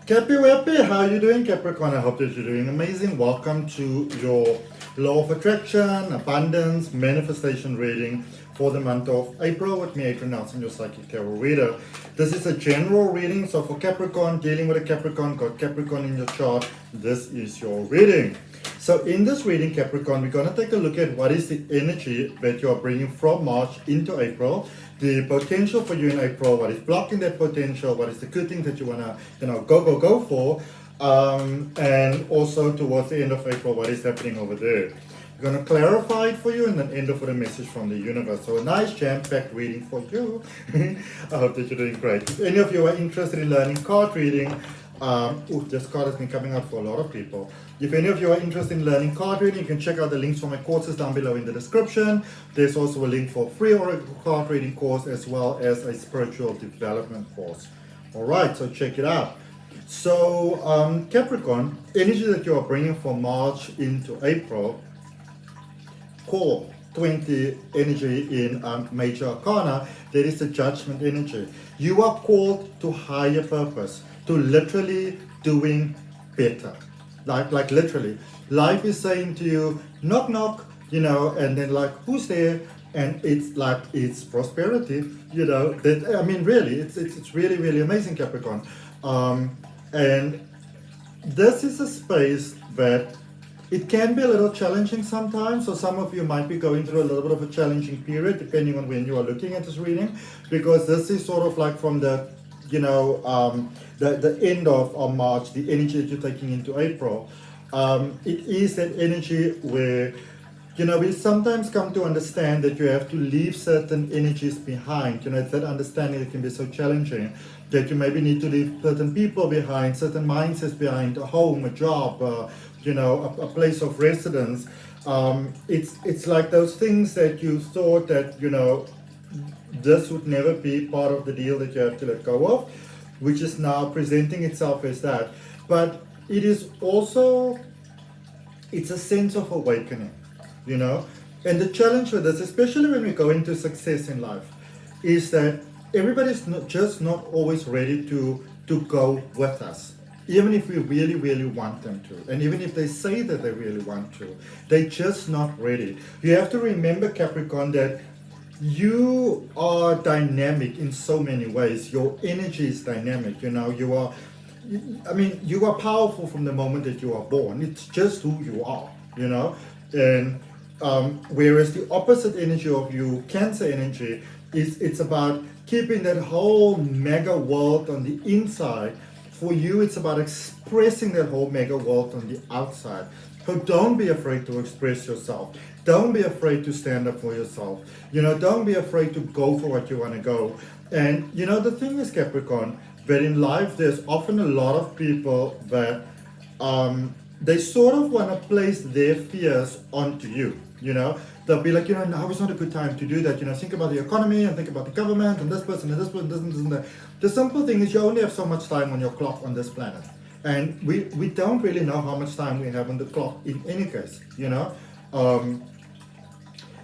Cappy Weppy, how are you doing, Capricorn? I hope that you're doing amazing. Welcome to your Law of Attraction, Abundance, Manifestation reading for the month of April with me, Adrian Nelson, your Psychic Tarot reader. This is a general reading, so for Capricorn, dealing with a Capricorn, got Capricorn in your chart, this is your reading. So in this reading, Capricorn, we're going to take a look at what is the energy that you are bringing from March into April, the potential for you in April, what is blocking that potential, what is the good thing that you want to, go for, and also towards the end of April, what is happening over there. We're going to clarify it for you and then end up with a message from the universe. So a nice jam-packed reading for you. I hope that you're doing great. If any of you are interested in learning card reading, this card has been coming out for a lot of people. If any of you are interested in learning card reading, you can check out the links for my courses down below in the description. There's also a link for a free Oracle card reading course as well as a spiritual development course. Alright, so check it out. So Capricorn, energy that you are bringing from March into April, core 20 energy in Major Arcana, there is the judgment energy. You are called to higher purpose, to literally doing better. Like literally. Life is saying to you, knock knock, and then like, who's there? And it's like, it's prosperity, that, I mean, really, it's really, really amazing, Capricorn. And this is a space that it can be a little challenging sometimes, so some of you might be going through a little bit of a challenging period depending on when you are looking at this reading, because this is sort of like from the the end of March, the energy that you're taking into April. It is that energy where we sometimes come to understand that you have to leave certain energies behind. It's that understanding that can be so challenging, that you maybe need to leave certain people behind, certain mindsets behind, a home, a job, a place of residence. It's like those things that you thought that, this would never be part of the deal that you have to let go of, which is now presenting itself as that. But it is also, it's a sense of awakening, And the challenge with this, especially when we go into success in life, is that everybody's not always ready to go with us. Even if we really, really want them to. And even if they say that they really want to, they're just not ready. You have to remember, Capricorn, that you are dynamic in so many ways. Your energy is dynamic, you are powerful from the moment that you are born. It's just who you are, And whereas the opposite energy of you, Cancer energy, it's about keeping that whole mega world on the inside. For you, it's about expressing that whole mega world on the outside. So don't be afraid to express yourself. Don't be afraid to stand up for yourself. Don't be afraid to go for what you want to go. And the thing is, Capricorn, that in life there's often a lot of people that they sort of want to place their fears onto you. They'll be like, now is not a good time to do that. Think about the economy and think about the government and this person and this person, this and that. The simple thing is you only have so much time on your clock on this planet. And we don't really know how much time we have on the clock in any case,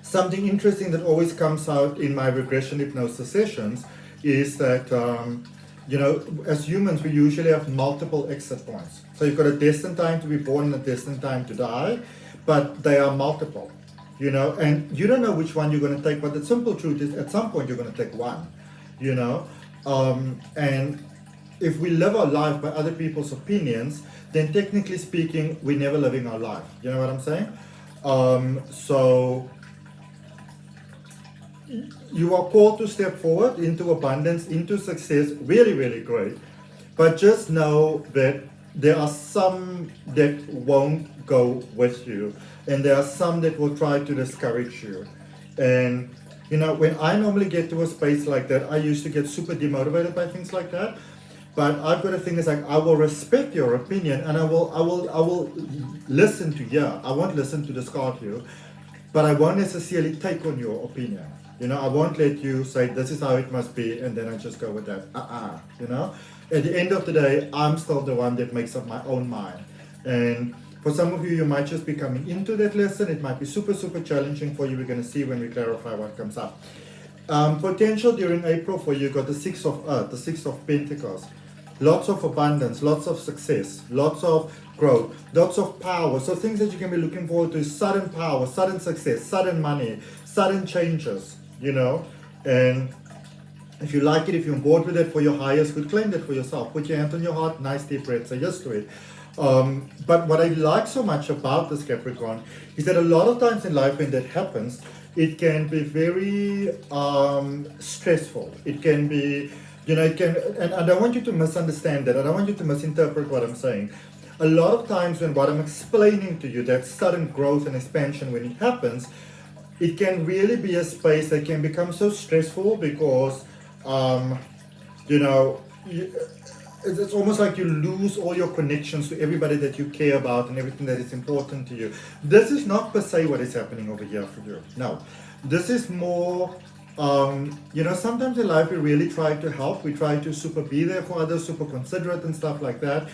Something interesting that always comes out in my regression hypnosis sessions is that, as humans, we usually have multiple exit points. So you've got a destined time to be born and a destined time to die, but they are multiple, and you don't know which one you're going to take, but the simple truth is at some point you're going to take one, and if we live our life by other people's opinions, then technically speaking, we're never living our life. You know what I'm saying? So you are called to step forward into abundance, into success, really, really great. But just know that there are some that won't go with you, and there are some that will try to discourage you. And when I normally get to a space like that, I used to get super demotivated by things like that. But I've got a thing is like, I will respect your opinion, and I will listen to you. I won't listen to discard you, but I won't necessarily take on your opinion. I won't let you say this is how it must be, and then I just go with that. At the end of the day, I'm still the one that makes up my own mind. And for some of you, you might just be coming into that lesson. It might be super, super challenging for you. We're going to see when we clarify what comes up. Potential during April for you got the 6 of Earth, the 6 of Pentacles. lots of abundance, lots of success, lots of growth, lots of power. So things that you can be looking forward to is sudden power, sudden success, sudden money, sudden changes, you know. And if you like it, if you're on board with it for your highest good, claim that for yourself. Put your hand on your heart, nice deep breath, say yes to it. But what I like so much about this Capricorn is that a lot of times in life when that happens, it can be very stressful. It can be, you know, it can, and I don't want you to misunderstand that. I don't want you to misinterpret what I'm saying. A lot of times when what I'm explaining to you, that sudden growth and expansion, when it happens, it can really be a space that can become so stressful because, you know, it's almost like you lose all your connections to everybody that you care about and everything that is important to you. This is not per se what is happening over here for you. No, this is more, you know, sometimes in life we really try to help. We try to super be there for others, super considerate and stuff like that.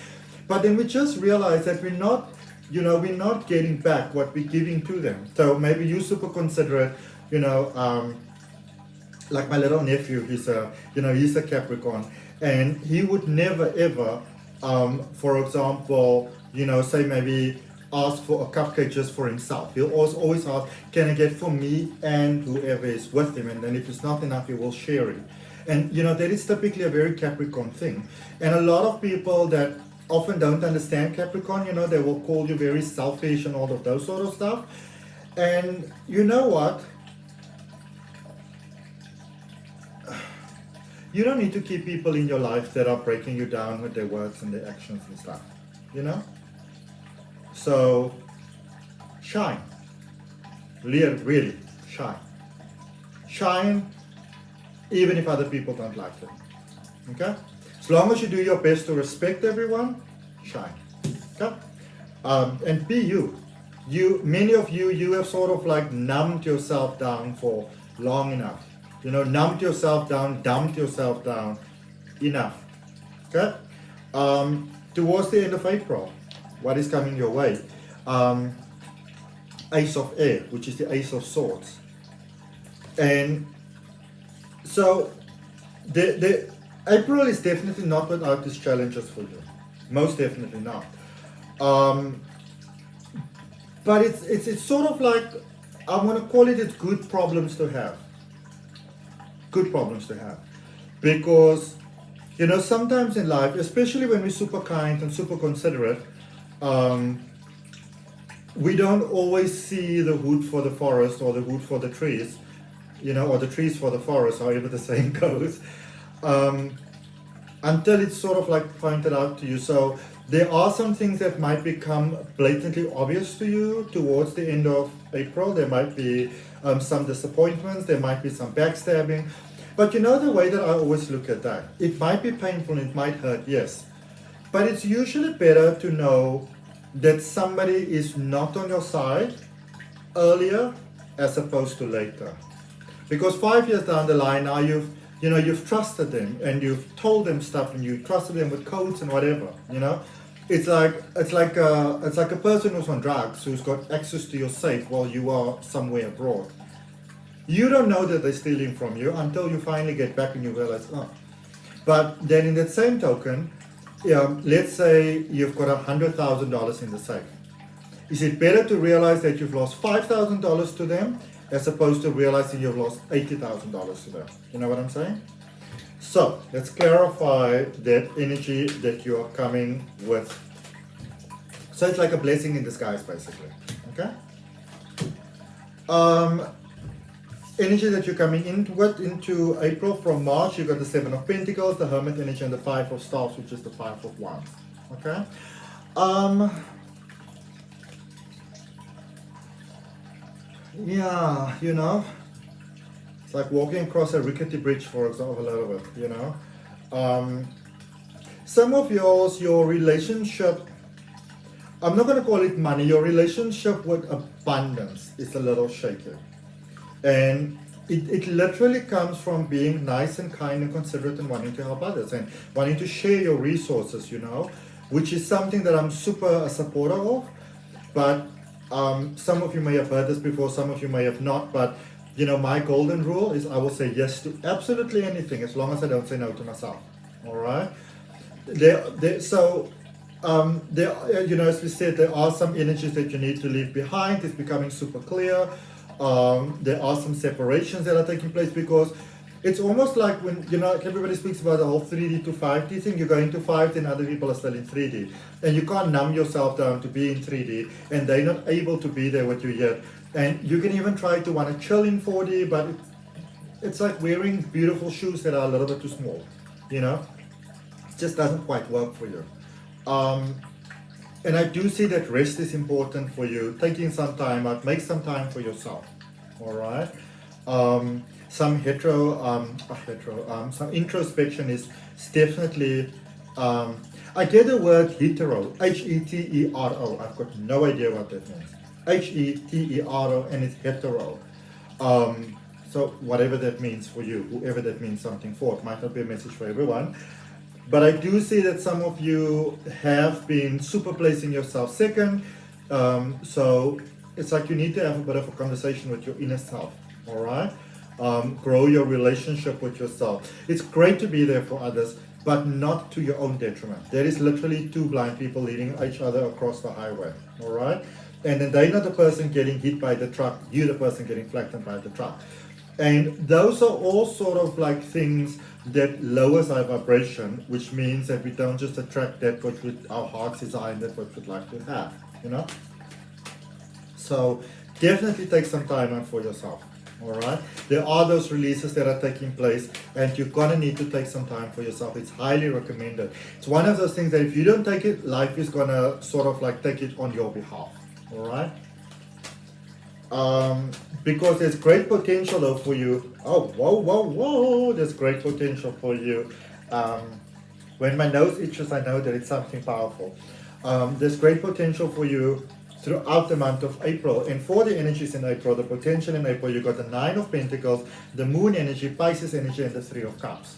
But then we just realize that we're not, you know, we're not getting back what we're giving to them. So maybe you super considerate, you know, like my little nephew, he's a, you know, he's a Capricorn, and he would never ever, for example, you know, say maybe ask for a cupcake just for himself. He'll always ask, can I get for me and whoever is with him? And then if it's not enough, he will share it. And you know, that is typically a very Capricorn thing. And a lot of people that often don't understand Capricorn, you know, they will call you very selfish and all of those sort of stuff. And you know what? You don't need to keep people in your life that are breaking you down with their words and their actions and stuff, you know? So, shine. Really, shine. Shine, even if other people don't like it, okay? As long as you do your best to respect everyone, shine, okay? And be you. Many of you have sort of like numbed yourself down for long enough. You know, numbed yourself down, dumped yourself down, enough, okay? Towards the end of April, what is coming your way? Ace of Air, which is the Ace of Swords. And so, the April is definitely not without its challenges for you. Most definitely not. But it's sort of like, I want to call it's good problems to have. Good problems to have. Because, you know, sometimes in life, especially when we're super kind and super considerate, we don't always see the wood for the forest or the wood for the trees, you know, or the trees for the forest, however the saying goes, until it's sort of like pointed out to you. So there are some things that might become blatantly obvious to you towards the end of April. There might be some disappointments, there might be some backstabbing. But you know the way that I always look at that? It might be painful, it might hurt, yes. But it's usually better to know that somebody is not on your side earlier as opposed to later. Because 5 years down the line, now you've trusted them and you've told them stuff and you trusted them with codes and whatever, you know. It's like a person who's on drugs who's got access to your safe while you are somewhere abroad. You don't know that they're stealing from you until you finally get back and you realize, oh. But then in that same token, let's say you've got $100,000 in the safe. Is it better to realize that you've lost $5,000 to them as opposed to realizing you've lost $80,000 to them? You know what I'm saying? So let's clarify that energy that you are coming with. So it's like a blessing in disguise, basically. Okay? Energy that you're coming into April. From March, you got the Seven of Pentacles, the Hermit energy, and the Five of Staves, which is the Five of Wands. Okay? Yeah, you know, it's like walking across a rickety bridge, for example, a little bit, you know. Some of your relationship, I'm not going to call it money, your relationship with abundance is a little shaky. And it literally comes from being nice and kind and considerate and wanting to help others and wanting to share your resources, you know, which is something that I'm super a supporter of. But some of you may have heard this before, some of you may have not, but you know, my golden rule is I will say yes to absolutely anything as long as I don't say no to myself. All right? as we said, there are some energies that you need to leave behind. It's becoming super clear. There are some separations that are taking place because it's almost like when, everybody speaks about the whole 3D to 5D thing. You're going to 5D and other people are still in 3D. And you can't numb yourself down to be in 3D and they're not able to be there with you yet. And you can even try to want to chill in 4D, but it's like wearing beautiful shoes that are a little bit too small, It just doesn't quite work for you. And I do see that rest is important for you. Taking some time out, make some time for yourself. All right. Some some introspection is definitely. I get the word hetero, Hetero. I've got no idea what that means. Hetero, and it's hetero. So whatever that means for you, whoever that means something for, it might not be a message for everyone. But I do see that some of you have been super placing yourself second. So it's like you need to have a bit of a conversation with your inner self, all right? Grow your relationship with yourself. It's great to be there for others, but not to your own detriment. There is literally two blind people leading each other across the highway, all right? And then they're not the person getting hit by the truck, you're the person getting flattened by the truck. And those are all sort of like things that lowers our vibration, which means that we don't just attract that which our heart's desire and that what we'd like to have, So definitely take some time out for yourself, all right? There are those releases that are taking place and you're gonna need to take some time for yourself. It's highly recommended. It's one of those things that if you don't take it, life is gonna sort of like take it on your behalf, all right? Because there's great potential though for you. Oh, whoa, there's great potential for you. When my nose itches, I know that it's something powerful. There's great potential for you throughout the month of April. And for the energies in April, the potential in April, you got the 9 of Pentacles, the Moon energy, Pisces energy, and the 3 of Cups.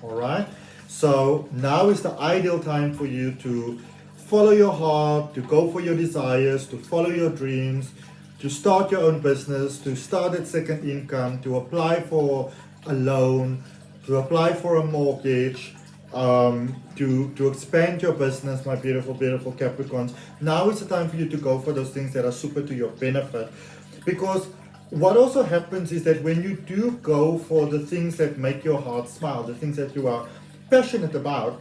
All right? So now is the ideal time for you to follow your heart, to go for your desires, to follow your dreams, to start your own business, to start that second income, to apply for a loan, to apply for a mortgage, to expand your business, my beautiful, beautiful Capricorns. Now is the time for you to go for those things that are super to your benefit. Because what also happens is that when you do go for the things that make your heart smile, the things that you are passionate about,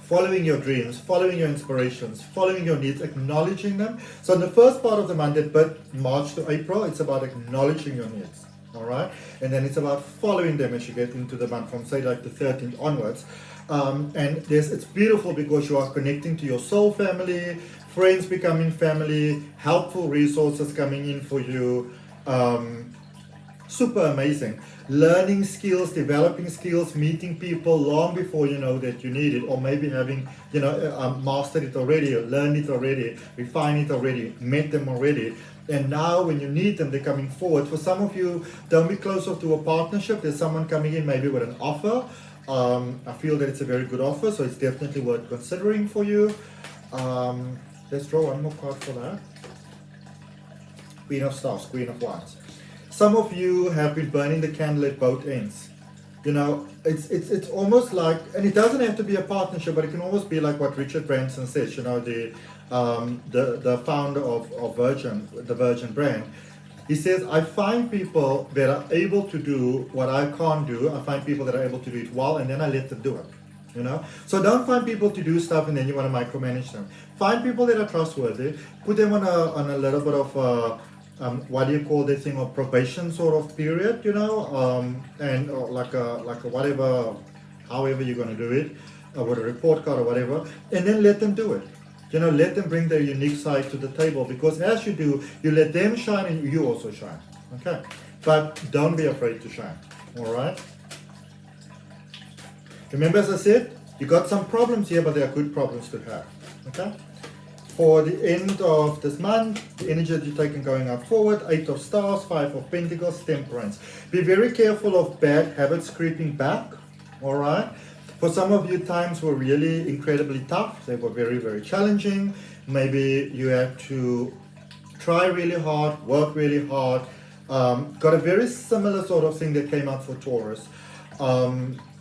following your dreams, following your inspirations, following your needs, acknowledging them. So in the first part of the month, March to April, it's about acknowledging your needs, all right? And then it's about following them as you get into the month from, say, like the 13th onwards. And it's beautiful because you are connecting to your soul family, friends becoming family, helpful resources coming in for you. Super amazing. Learning skills, developing skills, meeting people long before you know that you need it, or maybe having, mastered it already, or learned it already, refined it already, met them already. And now when you need them, they're coming forward. For some of you, don't be closer to a partnership. There's someone coming in maybe with an offer. I feel that it's a very good offer, so it's definitely worth considering for you. Let's draw one more card for that. Queen of Stars, Queen of Wands. Some of you have been burning the candle at both ends. It's almost like, and it doesn't have to be a partnership, but it can almost be like what Richard Branson says, the founder of the Virgin brand. He says, I find people that are able to do what I can't do. I find people that are able to do it well, and then I let them do it. So don't find people to do stuff and then you want to micromanage them. Find people that are trustworthy, put them on a little bit of what do you call this thing, of probation sort of period, and like a whatever, however you're going to do it, with a report card or whatever, and then let them do it. Let them bring their unique side to the table, because as you do, you let them shine and you also shine. Okay, but don't be afraid to shine. All right. Remember, as I said, you got some problems here, but they are good problems to have. Okay. For the end of this month, the energy that you're taking going out forward, 8 of Stars, 5 of Pentacles, Temperance. Be very careful of bad habits creeping back, all right? For some of you, times were really incredibly tough. They were very, very challenging. Maybe you had to try really hard, work really hard. Got a very similar sort of thing that came out for Taurus.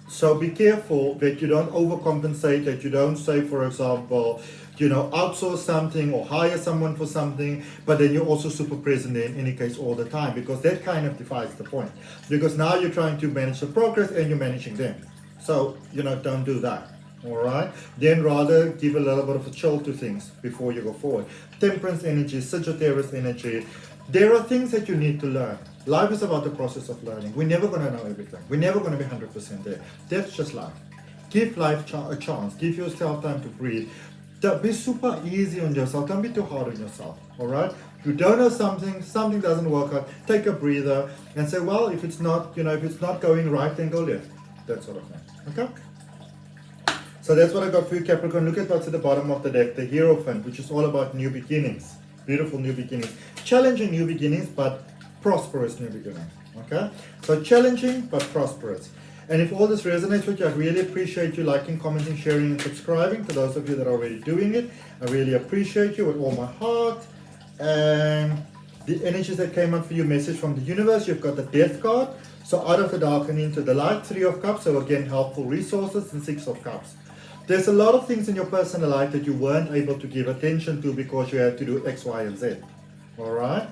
So be careful that you don't overcompensate, that you don't say, for example, outsource something or hire someone for something, but then you're also super present there in any case all the time, because that kind of defies the point. Because now you're trying to manage the progress and you're managing them. So, don't do that. All right? Then rather give a little bit of a chill to things before you go forward. Temperance energy, Sagittarius energy. There are things that you need to learn. Life is about the process of learning. We're never going to know everything. We're never going to be 100% there. That's just life. Give life a chance. Give yourself time to breathe. Be super easy on yourself. Don't be too hard on yourself. All right? You don't know something doesn't work out. Take a breather and say, well, if it's not going right, then go left. That sort of thing. Okay? So that's what I got for you, Capricorn. Look at what's at the bottom of the deck, the Hierophant, which is all about new beginnings. Beautiful new beginnings. Challenging new beginnings, but prosperous new beginnings. Okay? So challenging, but prosperous. And if all this resonates with you, I really appreciate you liking, commenting, sharing, and subscribing. To those of you that are already doing it, I really appreciate you with all my heart. And the energies that came up for you, message from the universe, you've got the Death card. So out of the dark and into the light, 3 of Cups. So again, helpful resources, and 6 of Cups. There's a lot of things in your personal life that you weren't able to give attention to because you had to do X, Y, and Z. All right?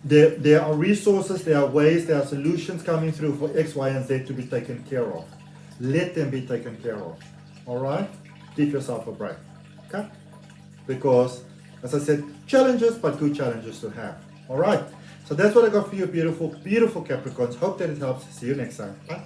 There are resources, there are ways, there are solutions coming through for X, Y, and Z to be taken care of. Let them be taken care of. All right? Give yourself a break. Okay? Because, as I said, challenges, but good challenges to have. All right? So that's what I got for you, beautiful, beautiful Capricorns. Hope that it helps. See you next time. Bye.